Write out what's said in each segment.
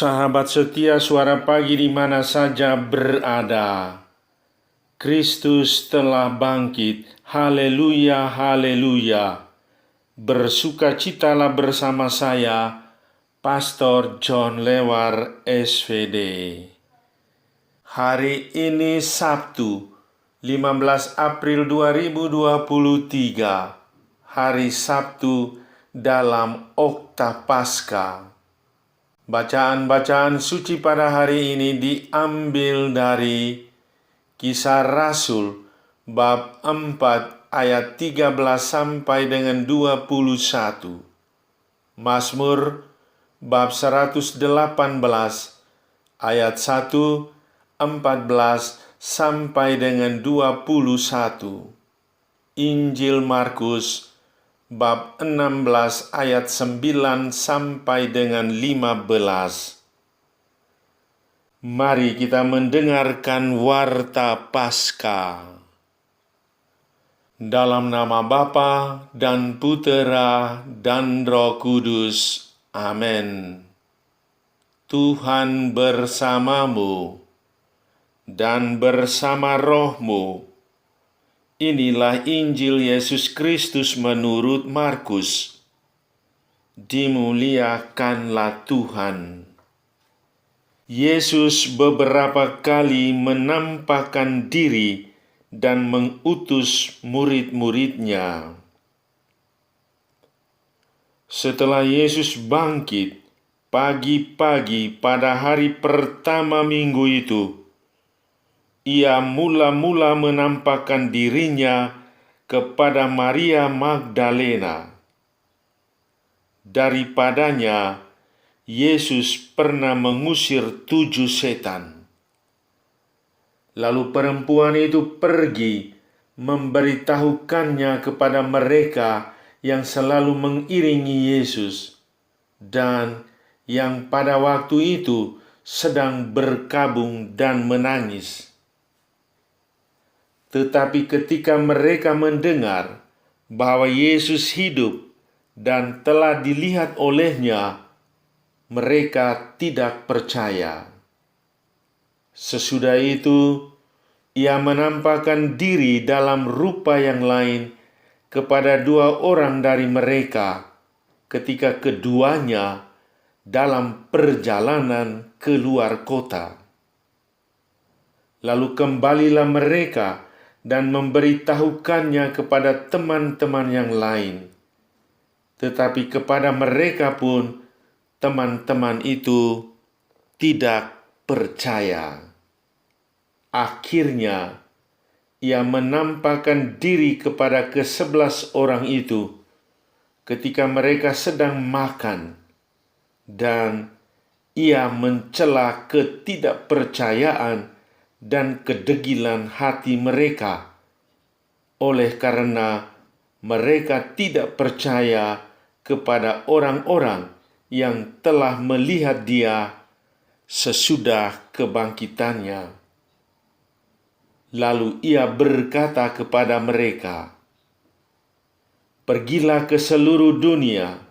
Sahabat setia Suara Pagi di mana saja berada, Kristus telah bangkit. Haleluya, haleluya. Bersukacitalah bersama saya, Pastor John Lewar, SVD. Hari ini Sabtu, 15 April 2023, hari Sabtu dalam Okta Paskah. Bacaan-bacaan suci pada hari ini diambil dari Kisah Rasul bab 4 ayat 13 sampai dengan 21. Mazmur bab 118 ayat 1, 14 sampai dengan 21. Injil Markus bab 16 ayat 9 sampai dengan 15. Mari kita mendengarkan warta Paskah. Dalam nama Bapa dan Putera dan Roh Kudus. Amin. Tuhan bersamamu dan bersama rohmu. Inilah Injil Yesus Kristus menurut Markus. Dimuliakanlah Tuhan. Yesus beberapa kali menampakkan diri dan mengutus murid-muridnya. Setelah Yesus bangkit, pagi-pagi pada hari pertama minggu itu, Ia mula-mula menampakkan dirinya kepada Maria Magdalena. Daripadanya, Yesus pernah mengusir 7 setan. Lalu perempuan itu pergi memberitahukannya kepada mereka yang selalu mengiringi Yesus dan yang pada waktu itu sedang berkabung dan menangis. Tetapi ketika mereka mendengar bahwa Yesus hidup dan telah dilihat olehnya, mereka tidak percaya. Sesudah itu, Ia menampakkan diri dalam rupa yang lain kepada 2 orang dari mereka ketika keduanya dalam perjalanan keluar kota. Lalu kembalilah mereka dan memberitahukannya kepada teman-teman yang lain. Tetapi kepada mereka pun teman-teman itu tidak percaya. Akhirnya, Ia menampakkan diri kepada ke-11 orang itu ketika mereka sedang makan, dan Ia mencela ketidakpercayaan dan kedegilan hati mereka, oleh karena mereka tidak percaya kepada orang-orang yang telah melihat Dia sesudah kebangkitannya. Lalu Ia berkata kepada mereka, "Pergilah ke seluruh dunia,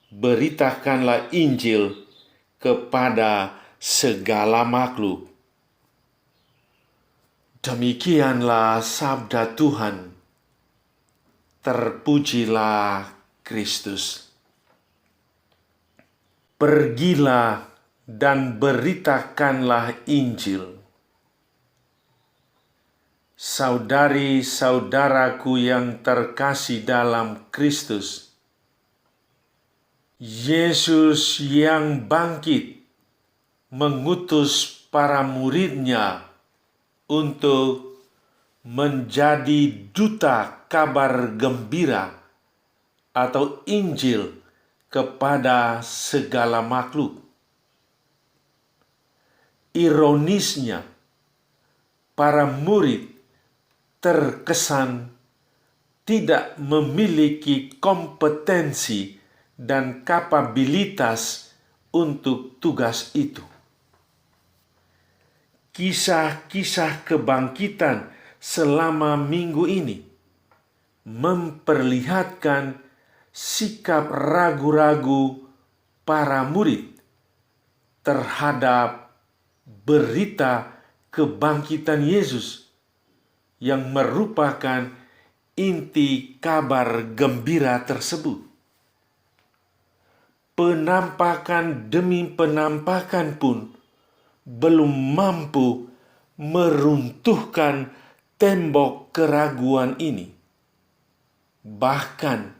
beritakanlah Injil kepada segala makhluk." Demikianlah sabda Tuhan. Terpujilah Kristus. Pergilah dan beritakanlah Injil. Saudari-saudaraku yang terkasih dalam Kristus, Yesus yang bangkit mengutus para murid-Nya untuk menjadi duta kabar gembira atau Injil kepada segala makhluk. Ironisnya, para murid terkesan tidak memiliki kompetensi dan kapabilitas untuk tugas itu. Kisah-kisah kebangkitan selama minggu ini memperlihatkan sikap ragu-ragu para murid terhadap berita kebangkitan Yesus yang merupakan inti kabar gembira tersebut. Penampakan demi penampakan pun belum mampu meruntuhkan tembok keraguan ini. Bahkan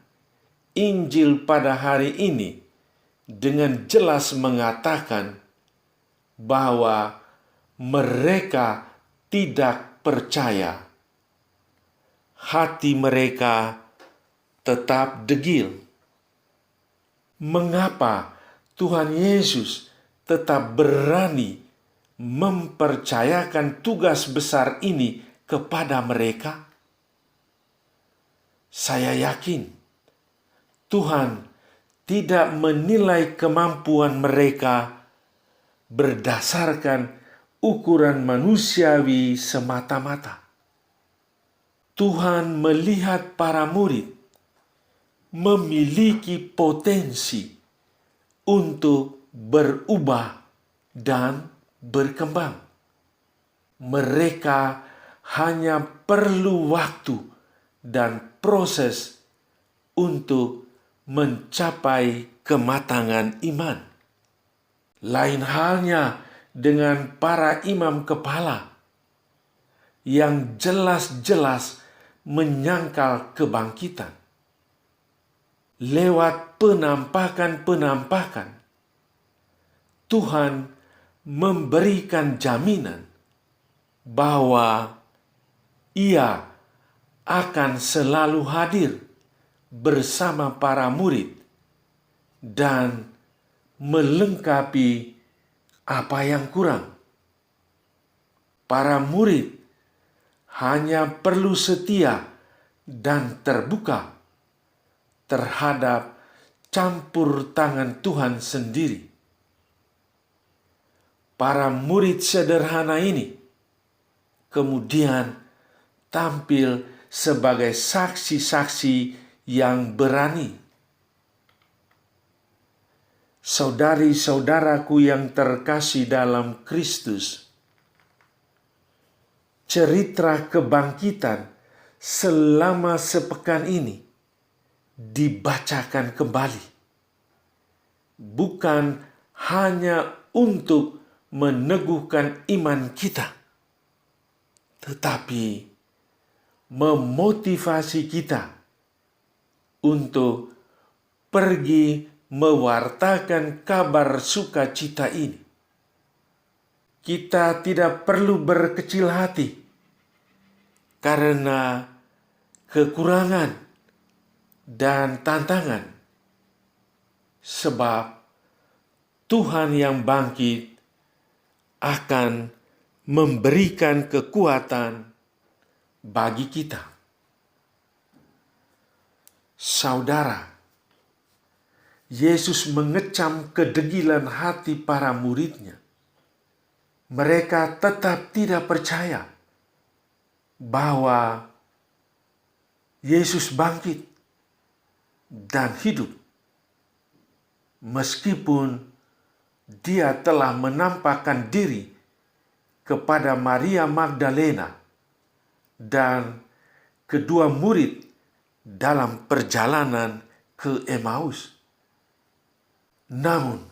Injil pada hari ini dengan jelas mengatakan bahwa mereka tidak percaya. Hati mereka tetap degil. Mengapa Tuhan Yesus tetap berani mempercayakan tugas besar ini kepada mereka? Saya yakin Tuhan tidak menilai kemampuan mereka berdasarkan ukuran manusiawi semata-mata. Tuhan melihat para murid memiliki potensi untuk berubah dan berkembang. Mereka hanya perlu waktu dan proses untuk mencapai kematangan iman. Lain halnya dengan para imam kepala yang jelas-jelas menyangkal kebangkitan. Lewat penampakan-penampakan, Tuhan memberikan jaminan bahwa Ia akan selalu hadir bersama para murid dan melengkapi apa yang kurang. Para murid hanya perlu setia dan terbuka terhadap campur tangan Tuhan sendiri. Para murid sederhana ini kemudian tampil sebagai saksi-saksi yang berani. Saudari-saudaraku yang terkasih dalam Kristus, cerita kebangkitan selama sepekan ini dibacakan kembali, bukan hanya untuk meneguhkan iman kita, tetapi memotivasi kita untuk pergi mewartakan kabar sukacita ini. Kita tidak perlu berkecil hati karena kekurangan dan tantangan, sebab Tuhan yang bangkit akan memberikan kekuatan bagi kita. Saudara, Yesus mengecam kedegilan hati para murid-Nya. Mereka tetap tidak percaya bahwa Yesus bangkit dan hidup, meskipun Dia telah menampakkan diri kepada Maria Magdalena dan kedua murid dalam perjalanan ke Emmaus. Namun,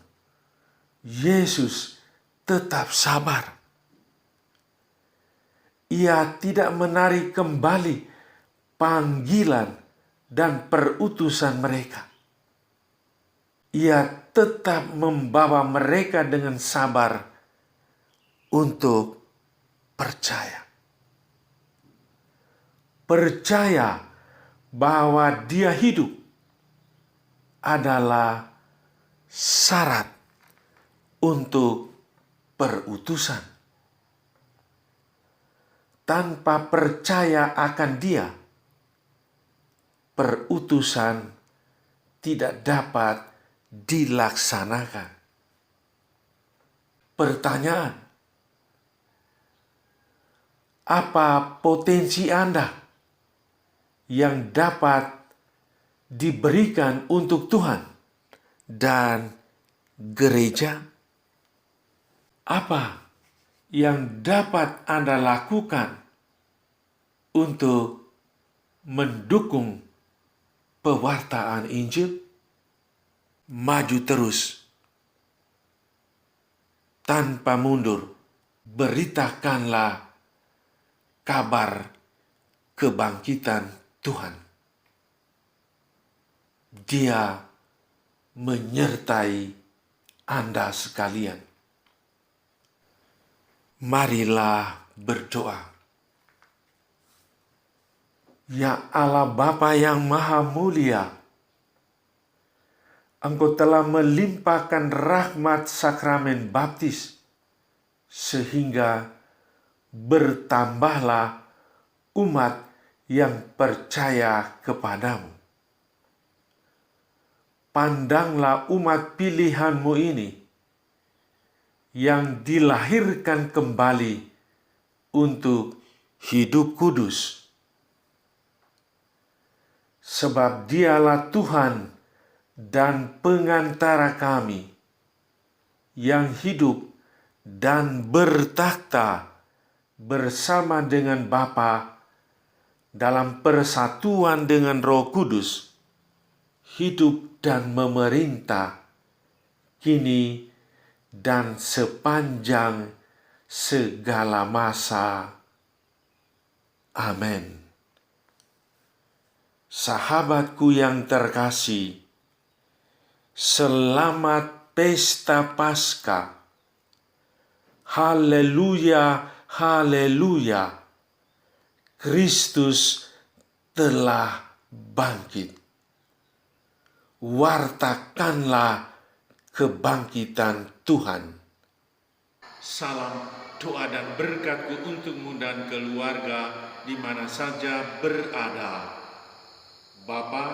Yesus tetap sabar. Ia tidak menarik kembali panggilan dan perutusan mereka. Ia tetap membawa mereka dengan sabar untuk percaya. Percaya bahwa Dia hidup adalah syarat untuk perutusan. Tanpa percaya akan Dia, perutusan tidak dapat dilaksanakan. Pertanyaan, apa potensi Anda yang dapat diberikan untuk Tuhan dan gereja? Apa yang dapat Anda lakukan untuk mendukung pewartaan Injil? Maju terus, tanpa mundur, beritakanlah kabar kebangkitan Tuhan. Dia menyertai Anda sekalian. Marilah berdoa. Ya Allah Bapa yang Maha Mulia, Engkau telah melimpahkan rahmat sakramen baptis, sehingga bertambahlah umat yang percaya kepadamu. Pandanglah umat pilihan-Mu ini yang dilahirkan kembali untuk hidup kudus. Sebab Dialah Tuhan dan pengantara kami yang hidup dan bertakhta bersama dengan Bapa dalam persatuan dengan Roh Kudus, hidup dan memerintah kini dan sepanjang segala masa. Amin. Sahabatku yang terkasih, selamat pesta Paskah. Haleluya, haleluya. Kristus telah bangkit. Wartakanlah kebangkitan Tuhan. Salam doa dan berkatku untukmu dan keluarga di mana saja berada. Bapa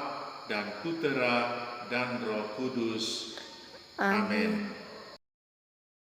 dan Putera dan Roh Kudus. Amin.